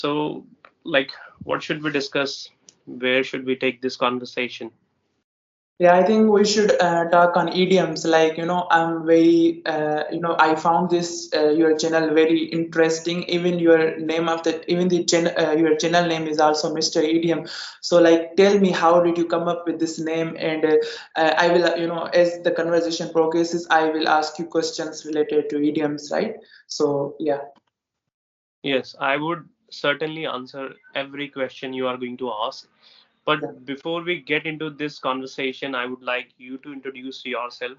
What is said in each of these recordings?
So, like, what should we discuss? Where should we take this conversation? Yeah, I think we should talk on idioms. Like, I'm very, I found this your channel very interesting. Even your name of the, even the your channel name is also Mr. Idiom. So, like, tell me, how did you come up with this name? And I will, as the conversation progresses, I will ask you questions related to idioms, right? So, yeah. Yes, I would certainly answer every question you are going to ask. Yeah. But before we get into this conversation, I would like you to introduce yourself.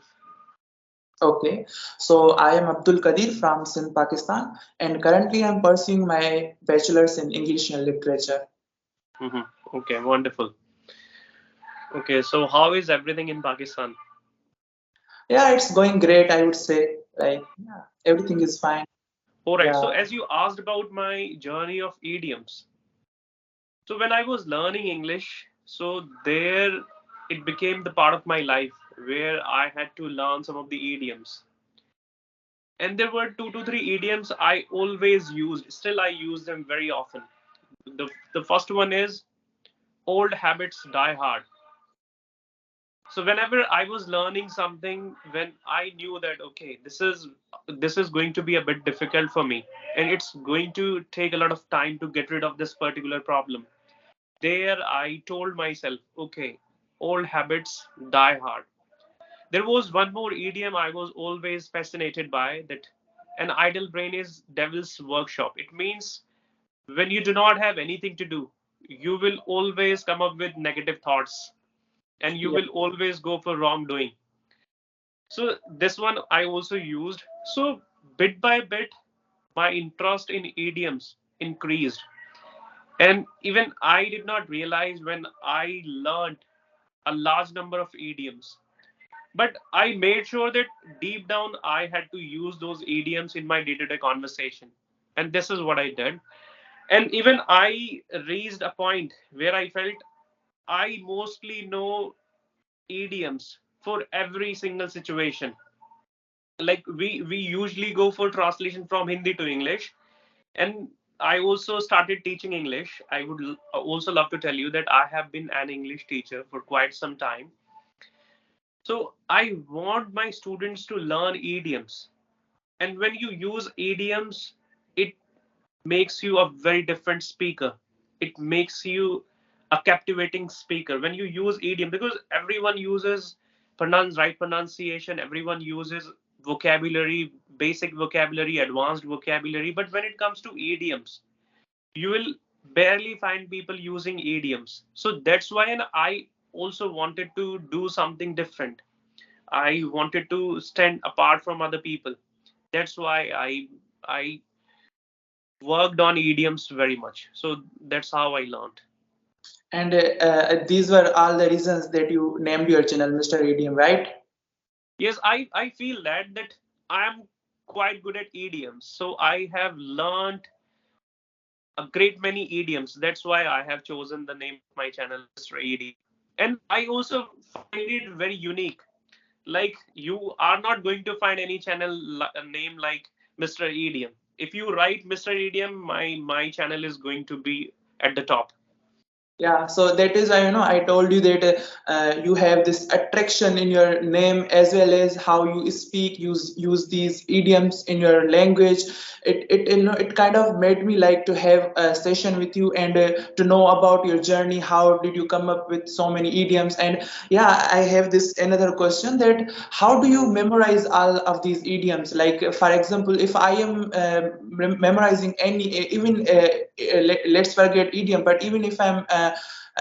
Okay, so I am Abdul Kadir from Sindh, Pakistan, and currently I'm pursuing my bachelor's in English and literature. Mhm. Okay, wonderful. Okay, so how is everything in Pakistan? Yeah, it's going great, I would say. Like, yeah, everything is fine. All right, so Yeah, as you asked about my journey of idioms, so when I was learning English, so there it became the part of my life where I had to learn some of the idioms. And there were two to three idioms I always used. Still, I use them very often. The first one is old habits die hard. So whenever I was learning something, when I knew that okay, this is going to be a bit difficult for me, and it's going to take a lot of time to get rid of this particular problem. There, I told myself, okay, old habits die hard. There was one more idiom I was always fascinated by, that an idle brain is devil's workshop. It means when you do not have anything to do, you will always come up with negative thoughts and you yeah. will always go for wrongdoing. So this one I also used. So bit by bit, my interest in idioms increased. And even I did not realize when I learned a large number of idioms. But I made sure that deep down I had to use those idioms in my day to day conversation. And this is what I did. And even I reached a point where I felt I mostly know idioms for every single situation. Like we usually go for translation from Hindi to English, and I also started teaching English. I would also love to tell you that I have been an English teacher for quite some time. So I want my students to learn idioms. And when you use idioms, it makes you a very different speaker. It makes you a captivating speaker when you use idiom, because everyone uses right pronunciation, everyone uses vocabulary, basic vocabulary, advanced vocabulary. But when it comes to idioms, you will barely find people using idioms. So that's why, and I also wanted to do something different. I wanted to stand apart from other people. That's why I worked on idioms very much. So that's how I learned. And these were all the reasons that you named your channel Mr. Idiom, right? Yes, I feel that I am quite good at idioms. So I have learned a great many idioms. That's why I have chosen the name of my channel, Mr. EDM. And I also find it very unique. Like you are not going to find any channel name like Mr. EDM. If you write Mr. EDM, my channel is going to be at the top. Yeah, so that is why I told you that you have this attraction in your name as well as how you speak, use these idioms in your language. It kind of made me like to have a session with you and to know about your journey. How did you come up with so many idioms? And yeah, I have this another question, that how do you memorize all of these idioms? Like for example, if I am memorizing any even let's forget idiom, but even if I'm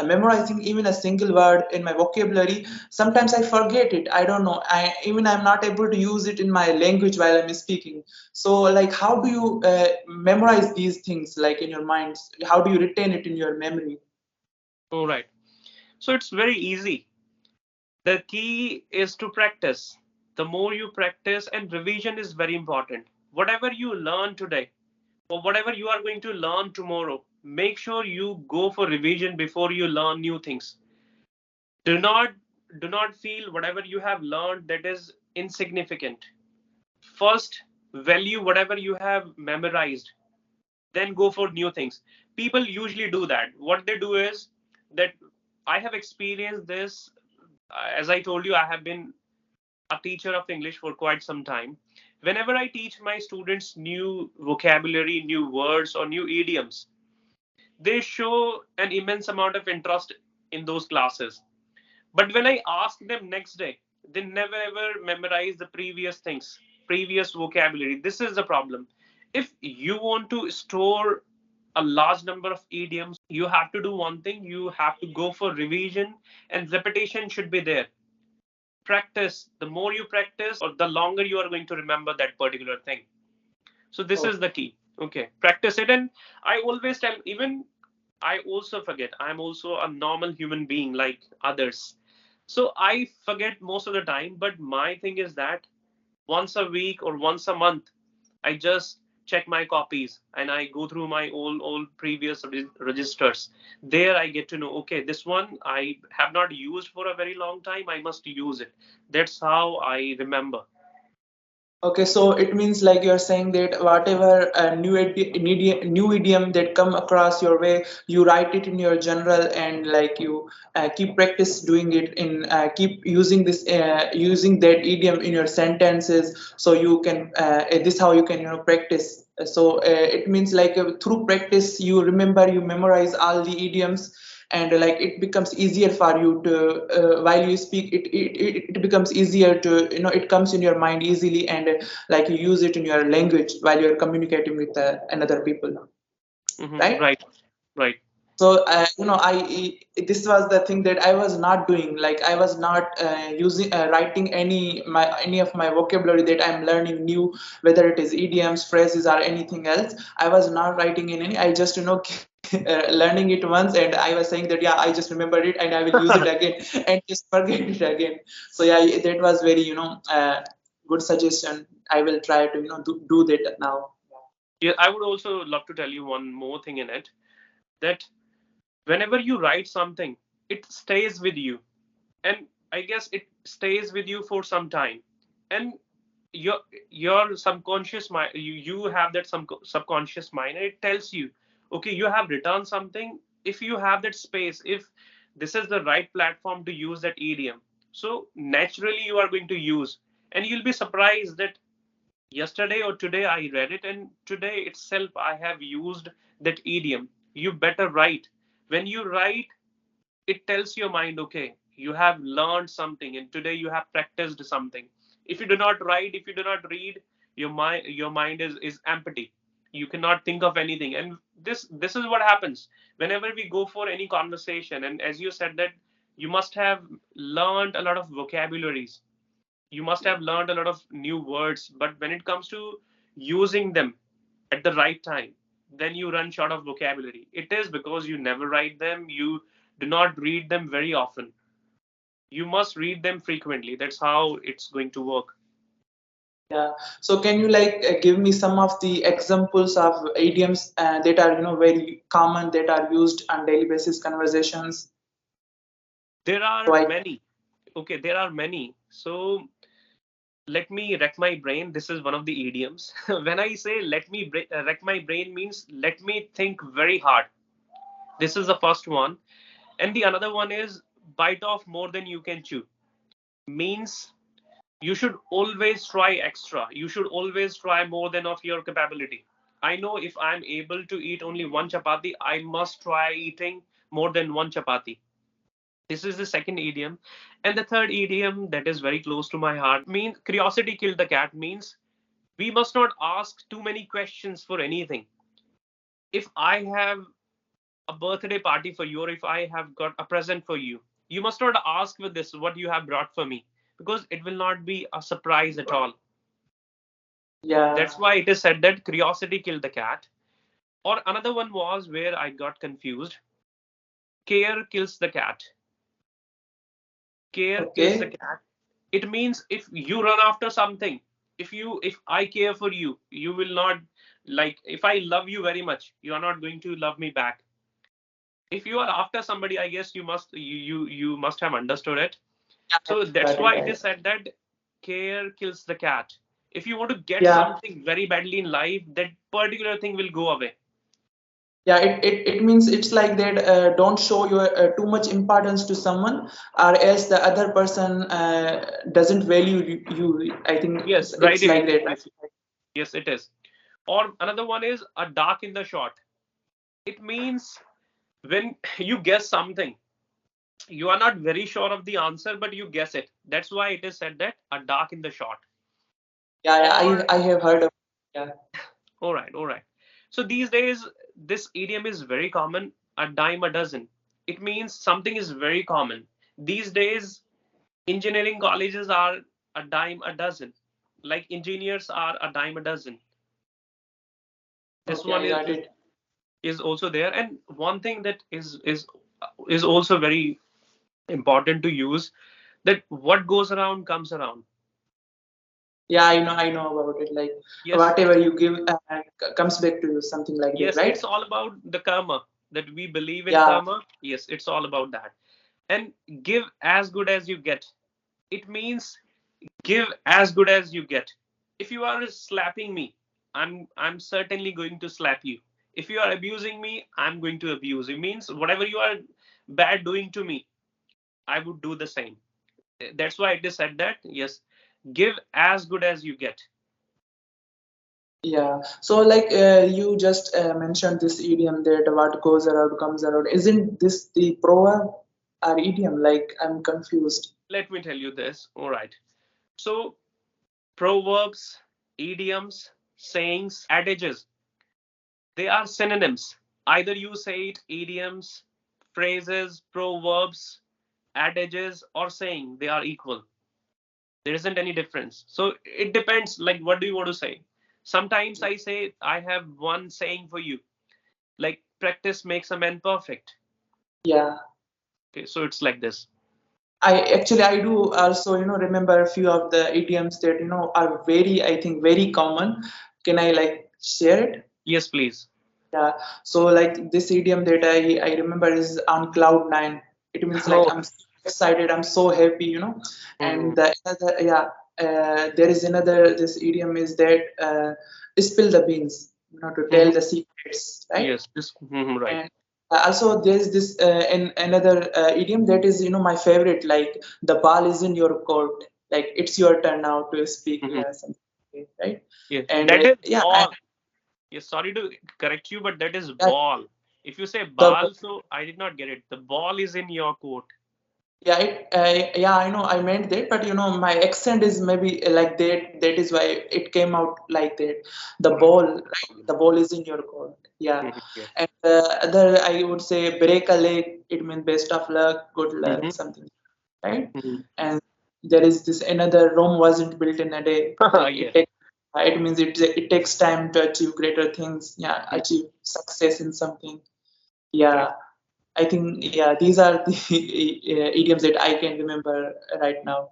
memorizing even a single word in my vocabulary, sometimes I forget it. I don't know, I'm not able to use it in my language while I'm speaking. So like, how do you memorize these things, like in your mind? How do you retain it in your memory? All right. So it's very easy. The key is to practice. The more you practice, and revision is very important. Whatever you learn today, or whatever you are going to learn tomorrow, make sure you go for revision before you learn new things. Do not do not feel whatever you have learned that is insignificant. First, value whatever you have memorized, then go for new things. People usually do that. What they do is that I have experienced this. As I told you, I have been a teacher of English for quite some time. Whenever I teach my students new vocabulary, new words, or new idioms, they show an immense amount of interest in those classes. But when I ask them next day, they never ever memorize the previous things, previous vocabulary. This is the problem. If you want to store a large number of idioms, you have to do one thing: you have to go for revision, and repetition should be there. Practice. The more you practice, or the longer you are going to remember that particular thing. So this is the key. Okay, practice it. And I always tell, even I also forget. I'm also a normal human being like others. So I forget most of the time. But my thing is that once a week or once a month, I just check my copies and I go through my all previous registers. There I get to know, okay, this one I have not used for a very long time. I must use it. That's how I remember. Okay, so it means like you're saying that whatever new idiom that come across your way, you write it in your journal and like you keep practice doing it in keep using this using that idiom in your sentences, so you can this how you can practice. So it means like through practice you remember, you memorize all the idioms, and like it becomes easier for you to while you speak it becomes easier to it comes in your mind easily, and like you use it in your language while you're communicating with another people, right? Right, right. So this was the thing that I was not doing. Like I was not using writing any of my vocabulary that I'm learning new, whether it is idioms, phrases, or anything else. I was not writing in any. I just learning it once, and I was saying that yeah, I just remembered it and I will use it again and just forget it again. So yeah, that was very good suggestion. I will try to do that now. Yeah, I would also love to tell you one more thing in it, that whenever you write something, it stays with you. And I guess it stays with you for some time. And your subconscious mind, you have that some subconscious mind, and it tells you, okay, you have written something. If you have that space, if this is the right platform to use that idiom, so naturally you are going to use. And you'll be surprised that yesterday or today I read it, and today itself I have used that idiom. You better write. When you write, it tells your mind, okay, you have learned something, and today you have practiced something. If you do not write, if you do not read, your mind is empty. You cannot think of anything. And this is what happens whenever we go for any conversation. And as you said that you must have learned a lot of vocabularies, you must have learned a lot of new words, but when it comes to using them at the right time, then you run short of vocabulary. It is because you never write them, you do not read them very often. You must read them frequently. That's how it's going to work. Yeah. So can you like give me some of the examples of idioms that are very common, that are used on daily basis conversations? There are So I many. Okay, there are many. So let me wreck my brain. This is one of the idioms. When I say let me wreck my brain, means let me think very hard. This is the first one. And the another one is bite off more than you can chew. Means you should always try extra. You should always try more than of your capability. I know if I'm able to eat only one chapati, I must try eating more than one chapati. This is the second idiom. And the third idiom that is very close to my heart means curiosity killed the cat. Means we must not ask too many questions for anything. If I have a birthday party for you, or if I have got a present for you, you must not ask with this what you have brought for me, because it will not be a surprise at all. yeah. That's why it is said that curiosity killed the cat. Or another one was where I got confused. Care kills the cat. Care kills the Okay. cat. It means if you run after something, if I care for you, you will not, like, if I love you very much, you are not going to love me back. If you are after somebody, I guess you must have understood it. Yeah, So that's got it. why it is said that care kills the cat. If you want to get Yeah. something very badly in life, that particular thing will go away. Yeah, it means it's like that, don't show your too much importance to someone, or else the other person doesn't value you. I think Yes, right, it's like that, yes, right? yes, it is. Or another one is a dark in the short. It means when you guess something, you are not very sure of the answer, but you guess it. That's why it is said that a dark in the short. Yeah, yeah, Or I have heard of. Yeah, all right, all right. So these days, this idiom is very common. A dime a dozen. It means something is very common. These days, engineering colleges are a dime a dozen. Like engineers are a dime a dozen. This okay, one I got it. is also there. And one thing that is also very important to use, that what goes around comes around. Yeah, I know about it. Like Yes, whatever you give comes back to you, something like that, yes, it's right? all about the karma, that we believe in Yeah, karma. Yes, it's all about that. And give as good as you get. It means give as good as you get. If you are slapping me, I'm certainly going to slap you. If you are abusing me, I'm going to abuse you. Means whatever you are bad doing to me, I would do the same. That's why it is said that yes, give as good as you get. yeah. So like you just mentioned this idiom that what goes around comes around. Isn't this the proverb or idiom? Like I'm confused. Let me tell you this. All right. So proverbs, idioms, sayings, adages, they are synonyms. Either you say it idioms, phrases, proverbs, adages, or saying, they are equal. There isn't any difference. So it depends, like, what do you want to say? Sometimes I say, I have one saying for you, like, practice makes a man perfect. Yeah. Okay, so it's like this. I do also, remember a few of the idioms that, are very, I think, very common. Can I like share it? Yes, please. Yeah. So like this idiom that I remember is on cloud nine. It means like Oh. I'm so excited, I'm so happy, And Mhm. the other, yeah, there is another, this idiom is that spill the beans, to tell Mhm. the secrets, right? Yes, this, right. And also there's this in another idiom that is, my favorite, like the ball is in your court, like it's your turn now to speak, Mhm. yeah, something, right? Yes, And that is yeah, ball. Yes, sorry to correct you, but that is yeah, ball. If you say the ball, so I did not get it. The ball is in your court. yeah, yeah, I know I meant that, but my accent is maybe like that. That is why it came out like that. The All right. ball, right? The ball is in your court. Yeah. Mhm. Yes. And other, I would say, break a leg. It means best of luck, good luck, Mhm. something, right? Mhm. And there is this another Rome wasn't built in a day. Like Yes. it means it takes time to achieve greater things. Yeah, Mhm. achieve success in something. Right. Yeah. I think, yeah, these are the idioms that I can remember right now.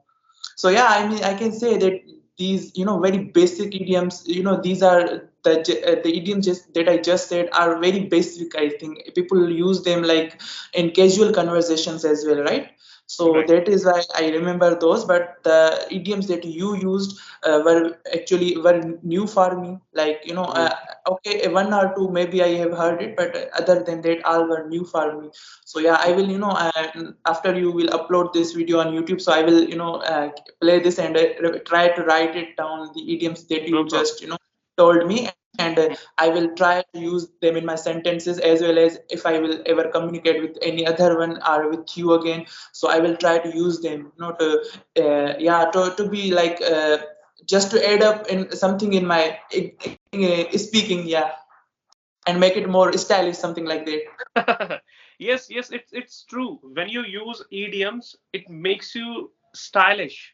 So yeah, I mean, I can say that these, very basic idioms, these are the idioms just that I just said are very basic. I think people use them like in casual conversations as well, right? So Right. that is why I remember those. But the idioms that you used were new for me. Like Mhm. okay, one or two maybe I have heard it, but other than that, all were new for me. So yeah, I will, after you will upload this video on YouTube, so I will, play this and try to write it down, the idioms that No you problem. just, told me, and I will try to use them in my sentences, as well as if I will ever communicate with any other one or with you again. So I will try to use them, to, yeah, to be like, just to add up in something in my speaking, yeah, and make it more stylish, something like that. Yes, yes, it's true. When you use idioms, it makes you stylish.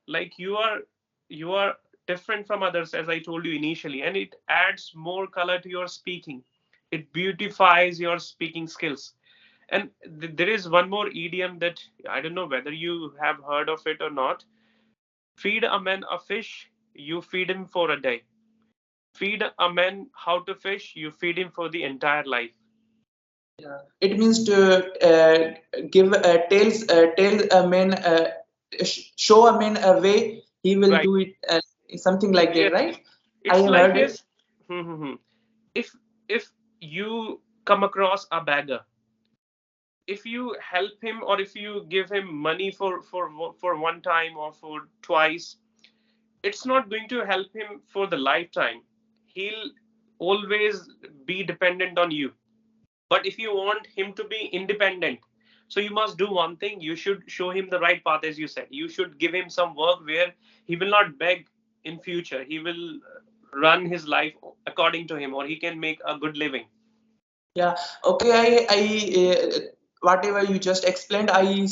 Like you are different from others, as I told you initially, and it adds more color to your speaking. It beautifies your speaking skills. And there is one more idiom that I don't know whether you have heard of it or not. Feed a man a fish, you feed him for a day. Feed a man how to fish, you feed him for the entire life. Yeah, it means to give tell a man, show a man a way, he will Right. do it, something like that, Yes. right? I It's have like heard it. this. Hmm, hmm, hmm. If if you come across a beggar, if you help him or if you give him money for one time or for twice, it's not going to help him for the lifetime. He'll always be dependent on you. But if you want him to be independent, so you must do one thing: you should show him the right path. As you said, you should give him some work where he will not beg in future. He will run his life according to him, or he can make a good living. Yeah. Okay. Whatever you just explained, I'm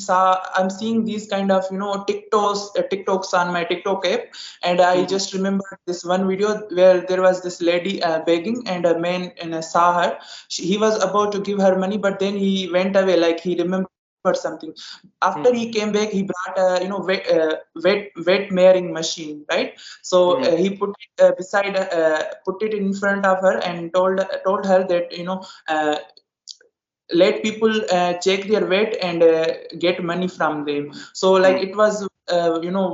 seeing these kind of, TikToks on my TikTok app, and I Mhm. just remember this one video where there was this lady begging, and a man saw her. He was about to give her money, but then he went away, like he remembered something. After he came back, he brought a, wet marrying machine, right? So Mhm. he put it in front of her and told her that, let people check their weight and get money from them. So like Mhm. it was,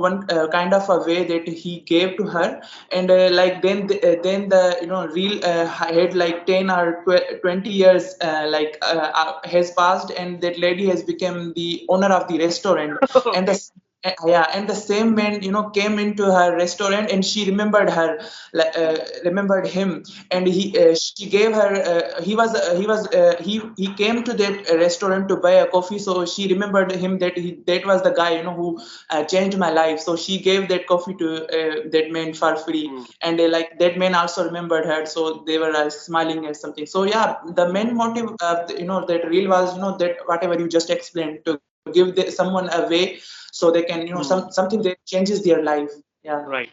one kind of a way that he gave to her. And like then the, real had like 10 or 20 years has passed, and that lady has become the owner of the restaurant. And Okay. yeah, and the same man, came into her restaurant, and she remembered her, remembered him. And she gave her, he came to that restaurant to buy a coffee. So she remembered him, that was the guy, who changed my life. So she gave that coffee to that man for free. Mhm. And like that man also remembered her, so they were smiling or something. So yeah, the main motive of that reel was, that whatever you just explained, to give someone a way, so they can, Mhm. something that changes their life. Yeah. Right.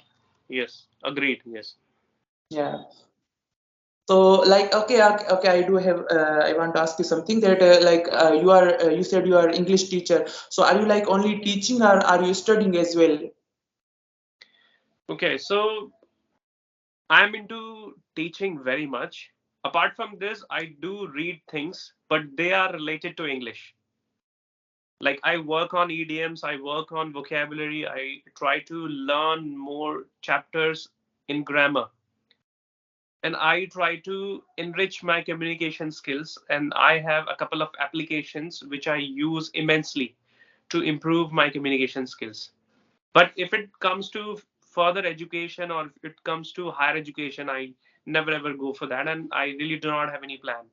Yes. Agreed. Yes. Yeah. So, like, okay, okay, okay, I do have, I want to ask you something, that, you said you are English teacher. So, are you like only teaching, or are you studying as well? Okay. So I'm into teaching very much. Apart from this, I do read things, but they are related to English. Like I work on idioms, I work on vocabulary, I try to learn more chapters in grammar, and I try to enrich my communication skills. And I have a couple of applications which I use immensely to improve my communication skills. But if it comes to further education or if it comes to higher education, I never ever go for that, and I really do not have any plan.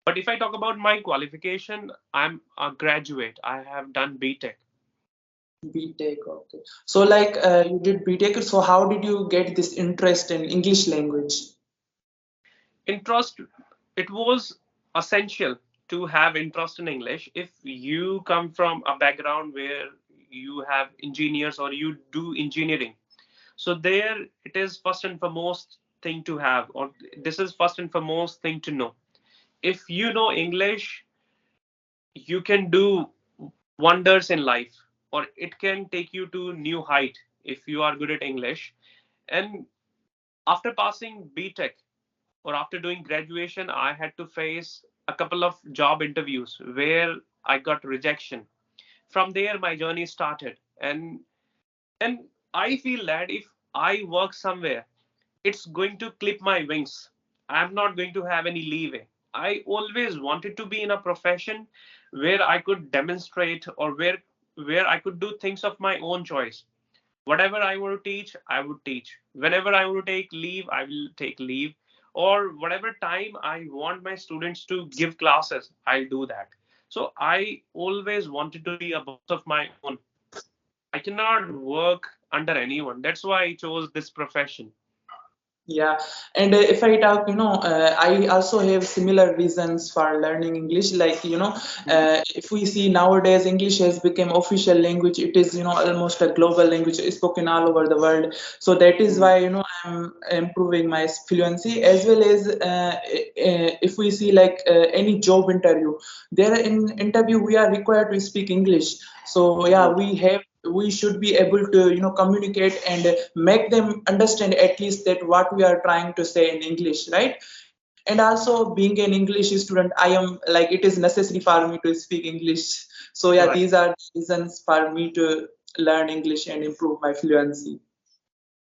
But if I talk about my qualification, I'm a graduate. I have done BTech. BTech, okay. So, like, you did BTech. So, how did you get this interest in English language? Interest, it was essential to have interest in English if you come from a background where you have engineers or you do engineering. So there it is first and foremost thing to have, or this is first and foremost thing to know. If you know English, you can do wonders in life, or it can take you to new height if you are good at English. And after passing BTech or after doing graduation, I had to face a couple of job interviews where I got rejection. From there my journey started, and I feel that if I work somewhere, it's going to clip my wings. I'm not going to have any leeway. I always wanted to be in a profession where I could demonstrate, or where I could do things of my own choice. Whatever I want to teach, I would teach. Whenever I want to take leave, I will take leave. Or whatever time I want my students to give classes, I'll do that. So I always wanted to be a boss of my own. I cannot work under anyone. That's why I chose this profession. Yeah, and if I talk, I also have similar reasons for learning English. Like, Mhm. if we see nowadays, English has become official language. It is, almost a global language spoken all over the world. So that is Mhm. why, I'm improving my fluency, as well as if we see like any job interview, there in interview we are required to speak English. So yeah, Mhm. we should be able to, communicate and make them understand at least that what we are trying to say in English, right? And also, being an English student, I am like, it is necessary for me to speak English. So yeah, these Right. are the reasons for me to learn English and improve my fluency.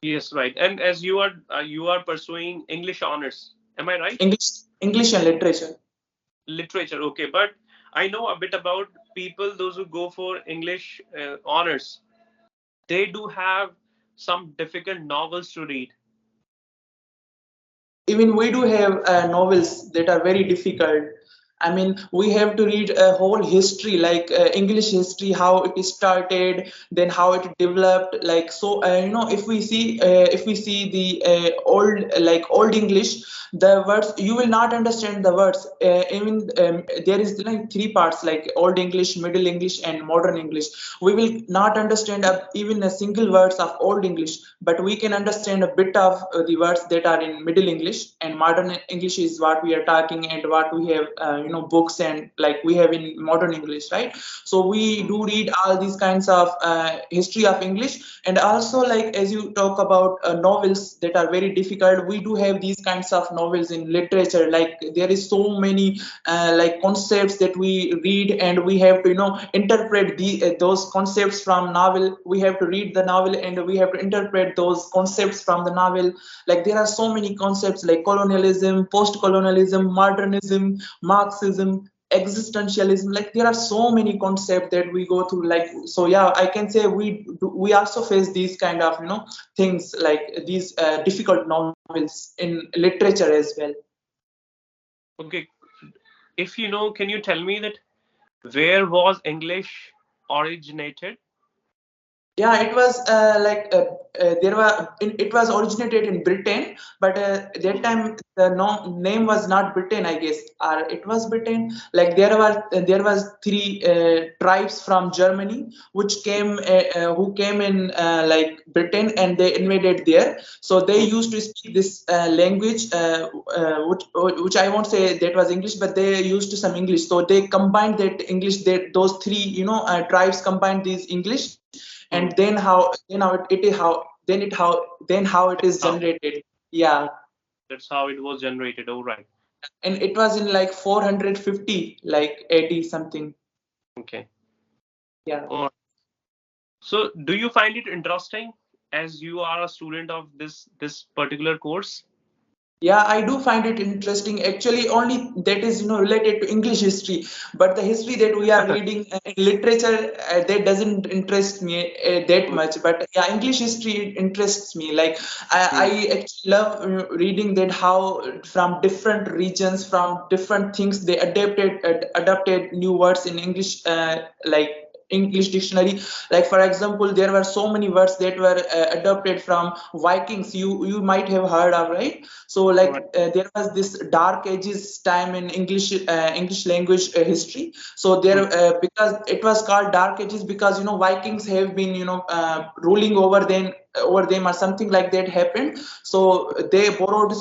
Yes, right. And as you are pursuing English honors, am I right? English, English and literature. Literature, okay. But I know a bit about people, those who go for English honors. They do have some difficult novels to read. Yeah, even we do have novels that are very difficult. I mean, we have to read a whole history, like English history, how it started, then how it developed. Like so, if we see the old English, the words you will not understand the words. Even there is like three parts, like old English, Middle English, and modern English. We will not understand even a single words of old English, but we can understand a bit of the words that are in Middle English. And modern English is what we are talking, and what we have books, and like we have in modern English, right? So we Hmm. do read all these kinds of history of English. And also, like as you talk about novels that are very difficult, we do have these kinds of novels in literature. Like there is so many like concepts that we read, and we have to interpret those concepts from novel. We have to read the novel, and we have to interpret those concepts from the novel. Like there are so many concepts like colonialism, post-colonialism, modernism, Marxism, existentialism. Like there are so many concepts that we go through. Like so, yeah, I can say we also face these kind of things, like these difficult novels in literature as well. Okay, if you know, can you tell me that where was English originated? Yeah, it was it was originated in Britain, but that Hmm. time the name was not Britain, I guess, or it was Britain. Like there was three tribes from Germany which came who came in like Britain, and they invaded there. So they Hmm. used to speak this language, which I won't say that was English, but they used to some English. So they combined that English, that those three tribes combined these English, and Hmm. then how it is How? generated. Yeah, That's how it was generated. All right. and it was in like 450, like 80 something. Okay. Yeah. All right. So, do you find it interesting as you are a student of this particular course? Yeah, I do find it interesting. Actually, only that is related to English history, but the history that we are reading in literature, that doesn't interest me that Hmm. much. But yeah, English history interests me. Like Hmm. I actually love reading that how from different regions, from different things, they adapted new words in English, like English dictionary. Like for example, there were so many words that were adopted from Vikings. You might have heard of, right? So All like right. there was this dark ages time in English language history. So Hmm. there because it was called dark ages because Vikings have been ruling over them, or something like that happened. So they borrowed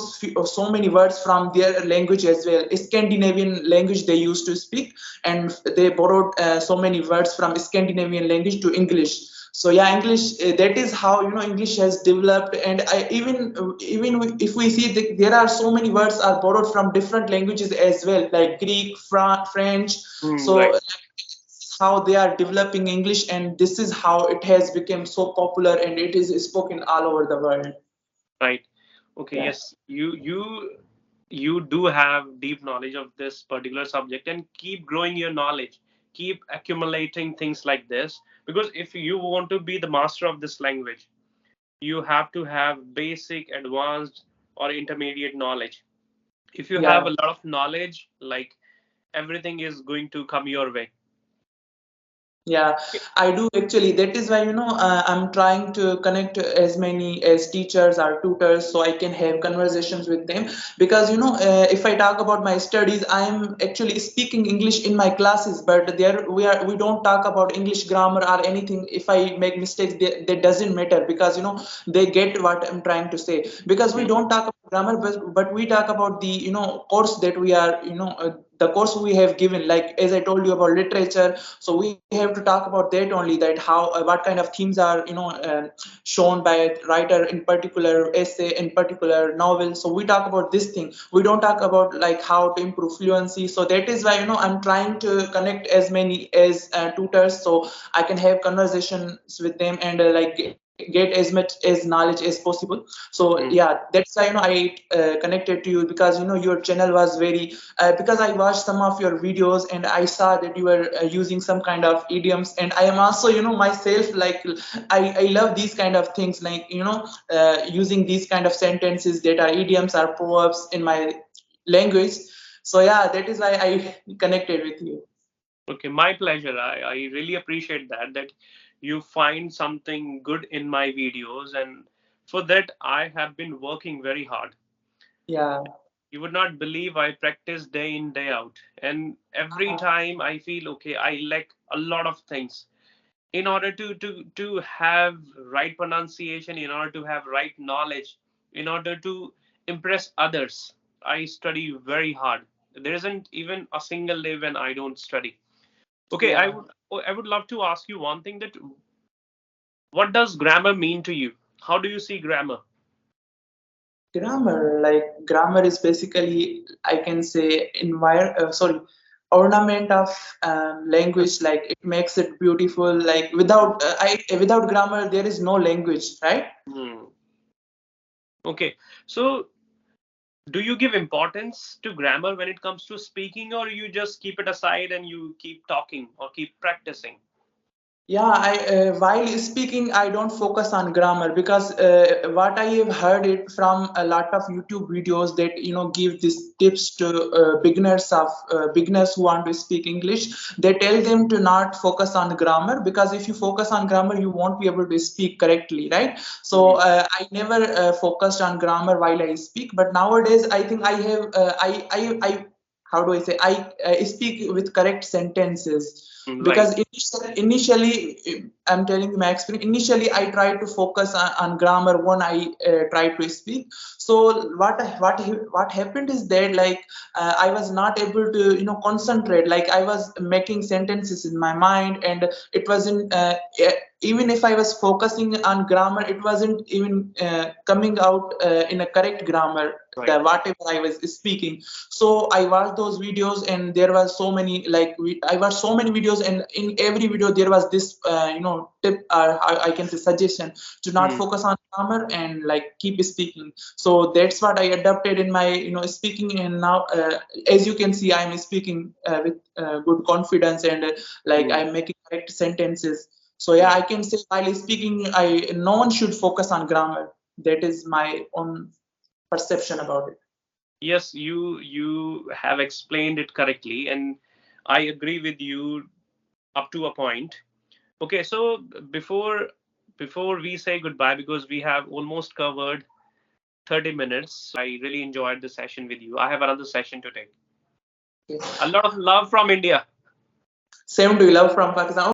so many words from their language as well. Scandinavian language they used to speak, and they borrowed so many words from Scandinavian language to English. So yeah, English, that is how English has developed. And even if we see that there are so many words are borrowed from different languages as well, like Greek, French. Hmm. So Right. like, how they are developing English, and this is how it has become so popular, and it is spoken all over the world. Right. Okay. Yeah. Yes. You do have deep knowledge of this particular subject, and keep growing your knowledge. Keep accumulating things like this, because if you want to be the master of this language, you have to have basic, advanced, or intermediate knowledge. If you have a Yeah. lot of knowledge, like, everything is going to come your way. Yeah, I do actually. That is why, I'm trying to connect as many as teachers or tutors so I can have conversations with them. Because, if I talk about my studies, I am actually speaking English in my classes, but there we don't talk about English grammar or anything. If I make mistakes, that doesn't matter because, they get what I'm trying to say. Because we Hmm. don't talk about grammar, but we talk about the, course that we are, the course we have given. Like as I told you about literature, so we have to talk about that only, that how what kind of themes are shown by a writer in particular essay, in particular novel. So we talk about this thing. We don't talk about like how to improve fluency. So that is why I'm trying to connect as many as tutors so I can have conversations with them, and like get as much as knowledge as possible. So Mm. yeah, that's why I connected to you, because your channel was very because I watched some of your videos and I saw that you were using some kind of idioms, and I am also myself, like I love these kind of things, like using these kind of sentences that are idioms or proverbs in my language. So yeah, that is why I connected with you. Okay, my pleasure. I really appreciate that you find something good in my videos, and for that I have been working very hard. Yeah. You would not believe I practice day in day out, and every time I feel okay, I lack a lot of things in order to have right pronunciation, in order to have right knowledge, in order to impress others. I study very hard. There isn't even a single day when I don't study. Okay, Yeah. I would love to ask you one thing, that what does grammar mean to you? How do you see grammar? Grammar, like grammar is basically, I can say, ornament of language. Like it makes it beautiful. Like without grammar, there is no language, right? Hmm. Okay, so do you give importance to grammar when it comes to speaking, or you just keep it aside and you keep talking or keep practicing? Yeah, while speaking, I don't focus on grammar, because what I have heard it from a lot of YouTube videos that give these tips to beginners who want to speak English. They tell them to not focus on grammar, because if you focus on grammar, you won't be able to speak correctly, right? So Hmm. I never focused on grammar while I speak, but nowadays I think I have I how do I say, I speak with correct sentences, Right. because initially, I'm telling you my experience. Initially, I tried to focus on grammar when I tried to speak. So what happened is that, like I was not able to concentrate. Like I was making sentences in my mind, and it wasn't even if I was focusing on grammar, it wasn't even coming out in a correct grammar, the Right. whatever I was speaking. So I watched those videos, and there was so many, like I watched so many videos, and in every video there was this tip, or I can say suggestion, to not Hmm. focus on grammar and like keep speaking. So that's what I adopted in my speaking, and now as you can see, I'm speaking with good confidence, and like Hmm. I'm making correct sentences. So yeah, I Right. can say while speaking, I no one should focus on grammar. That is my own perception about it. Yes, you have explained it correctly, and I agree with you up to a point. Okay, so before we say goodbye, because we have almost covered 30 minutes, I really enjoyed the session with you. I have another session to take. Okay. A lot of love from India. Same to you, love from Pakistan.